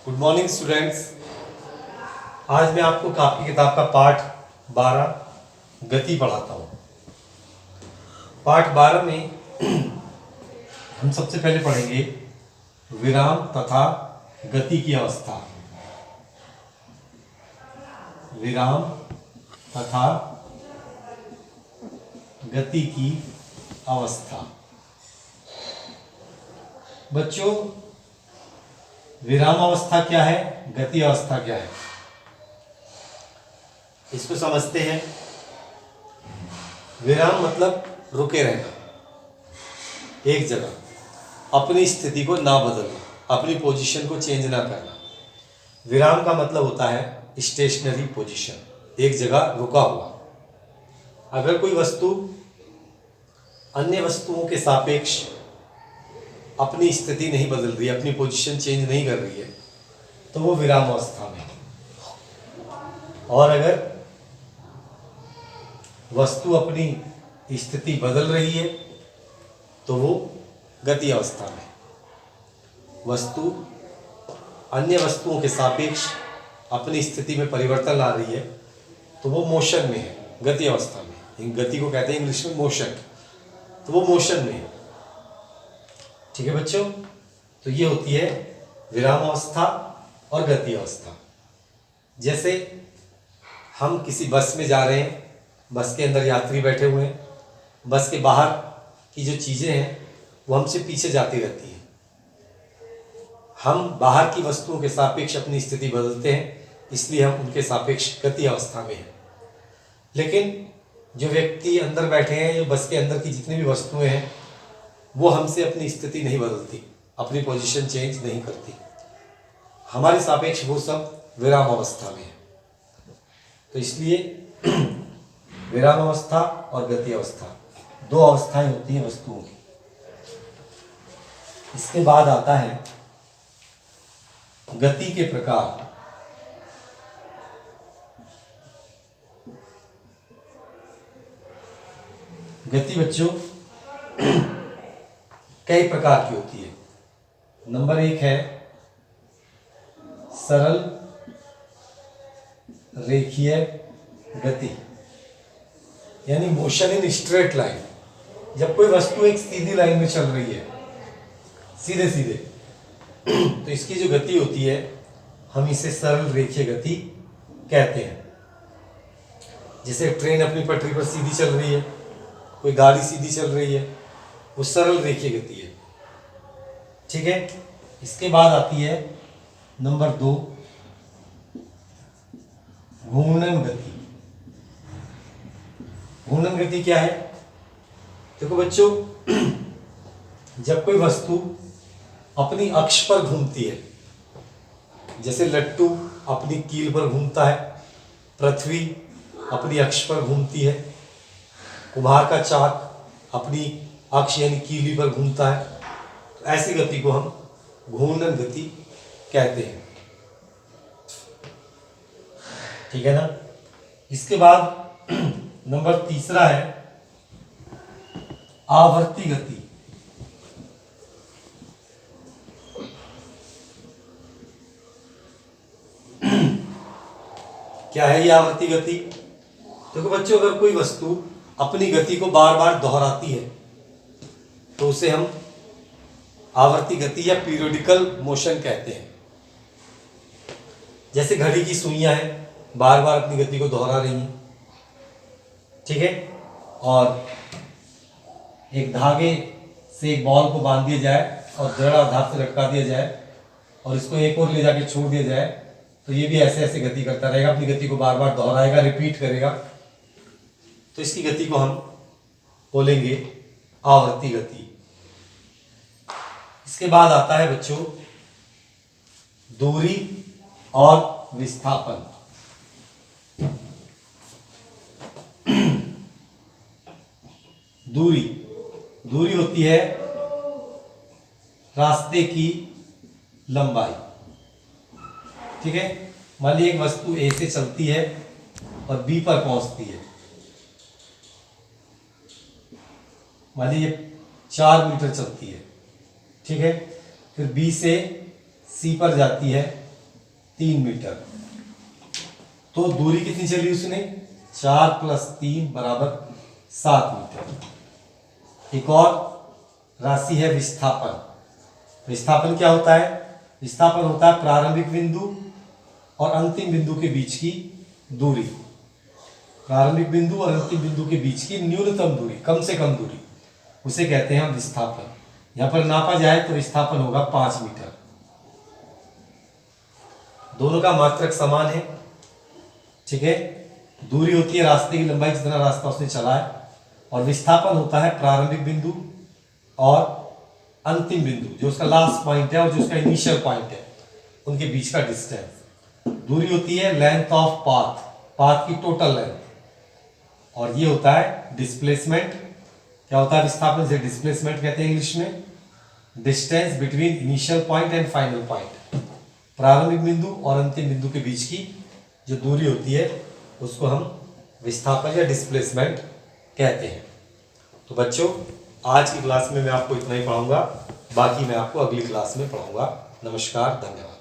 Good morning students. आज मैं आपको आपकी किताब का पाठ 12 गति पढ़ाता हूँ। पाठ 12 में हम सबसे पहले पढ़ेंगे विराम तथा गति की अवस्था। विराम तथा गति की अवस्था। बच्चों, विराम अवस्था क्या है, गति अवस्था क्या है, इसको समझते हैं। विराम मतलब रुके रहना, एक जगह, अपनी स्थिति को ना बदलना, अपनी पोजीशन को चेंज ना करना। विराम का मतलब होता है स्टेशनरी पोजीशन, एक जगह रुका हुआ। अगर कोई वस्तु अन्य वस्तुओं के सापेक्ष अपनी स्थिति नहीं बदल रही है, अपनी पोजीशन चेंज नहीं कर रही है, तो वो विराम अवस्था में है। और अगर वस्तु अपनी स्थिति बदल रही है तो वो गति अवस्था में। वस्तु अन्य वस्तुओं के सापेक्ष अपनी स्थिति में परिवर्तन ला रही है तो वो मोशन में है, गति अवस्था में। गति को कहते हैं इंग्लिश में मोशन, तो वो मोशन में है। ठीक है बच्चों, तो ये होती है विराम अवस्था और गति अवस्था। जैसे हम किसी बस में जा रहे हैं, बस के अंदर यात्री बैठे हुए हैं, बस के बाहर की जो चीज़ें हैं वो हमसे पीछे जाती रहती हैं। हम बाहर की वस्तुओं के सापेक्ष अपनी स्थिति बदलते हैं, इसलिए हम उनके सापेक्ष गति अवस्था में हैं। लेकिन जो व्यक्ति अंदर बैठे हैं, जो बस के अंदर की जितनी भी वस्तुएं हैं, वो हमसे अपनी स्थिति नहीं बदलती, अपनी पोजीशन चेंज नहीं करती। हमारे सापेक्ष वो सब विराम अवस्था में है। तो इसलिए विराम अवस्था और गति अवस्था दो अवस्थाएं होती हैं वस्तुओं की। इसके बाद आता है गति के प्रकार। गति बच्चों कई प्रकार की होती है। नंबर 1 है सरल रेखीय गति, यानी मोशन इन स्ट्रेट लाइन। जब कोई वस्तु एक सीधी लाइन में चल रही है, सीधे सीधे, तो इसकी जो गति होती है हम इसे सरल रेखीय गति कहते हैं। जैसे ट्रेन अपनी पटरी पर सीधी चल रही है, कोई गाड़ी सीधी चल रही है, वो सरल रेखीय गति है। ठीक है। इसके बाद आती है नंबर 2 घूर्णन गति। घूर्णन गति क्या है? देखो बच्चों, जब कोई वस्तु अपनी अक्ष पर घूमती है, जैसे लट्टू अपनी कील पर घूमता है, पृथ्वी अपनी अक्ष पर घूमती है, कुम्हार का चाक अपनी अक्ष यानी कीली पर घूमता है, तो ऐसी गति को हम घूर्णन गति कहते हैं। ठीक है ना। इसके बाद नंबर 3 है आवर्ती गति। क्या है ये आवर्ती गति? देखो बच्चों, अगर कोई वस्तु अपनी गति को बार बार दोहराती है तो उसे हम आवर्ती गति या पीरियोडिकल मोशन कहते हैं। जैसे घड़ी की सुइयां हैं, बार बार अपनी गति को दोहरा रही हैं। ठीक है। और एक धागे से एक बॉल को बांध दिया जाए और दृढ़ आधार से लटका दिया जाए और इसको एक और ले जाके छोड़ दिया जाए, तो ये भी ऐसे ऐसे गति करता रहेगा, अपनी गति को बार बार दोहराएगा, रिपीट करेगा। तो इसकी गति को हम बोलेंगे आवर्ती गति। इसके बाद आता है बच्चों दूरी और विस्थापन। दूरी होती है रास्ते की लंबाई। ठीक है। मान लीजिए एक वस्तु ए से चलती है और बी पर पहुंचती है। मान लीजिए 4 मीटर चलती है। ठीक है। फिर बी से सी पर जाती है 3 मीटर। तो दूरी कितनी चली उसने? 4 + 3 = 7 मीटर। एक और राशि है विस्थापन। विस्थापन क्या होता है? विस्थापन होता है प्रारंभिक बिंदु और अंतिम बिंदु के बीच की दूरी। प्रारंभिक बिंदु और अंतिम बिंदु के बीच की न्यूनतम दूरी, कम से कम दूरी, उसे कहते हैं हम विस्थापन। यहां पर नापा जाए तो विस्थापन होगा 5 मीटर। दोनों का मात्रक समान है, ठीक है। दूरी होती है रास्ते की लंबाई, जितना रास्ता उसने चला है, और विस्थापन होता है प्रारंभिक बिंदु और अंतिम बिंदु, जो उसका लास्ट पॉइंट है और जो उसका इनिशियल पॉइंट है, उनके बीच का डिस्टेंस। दूरी होती है लेंथ ऑफ पाथ, पाथ की टोटल लेंथ, और ये होता है डिस्प्लेसमेंट। क्या होता है विस्थापन से? डिस्प्लेसमेंट कहते हैं इंग्लिश में। Distance between initial point and final point, प्रारंभिक बिंदु और अंतिम बिंदु के बीच की जो दूरी होती है उसको हम विस्थापन या डिस्प्लेसमेंट कहते हैं। तो बच्चों, आज की क्लास में मैं आपको इतना ही पढ़ाऊंगा, बाकी मैं आपको अगली क्लास में पढ़ाऊंगा। नमस्कार, धन्यवाद।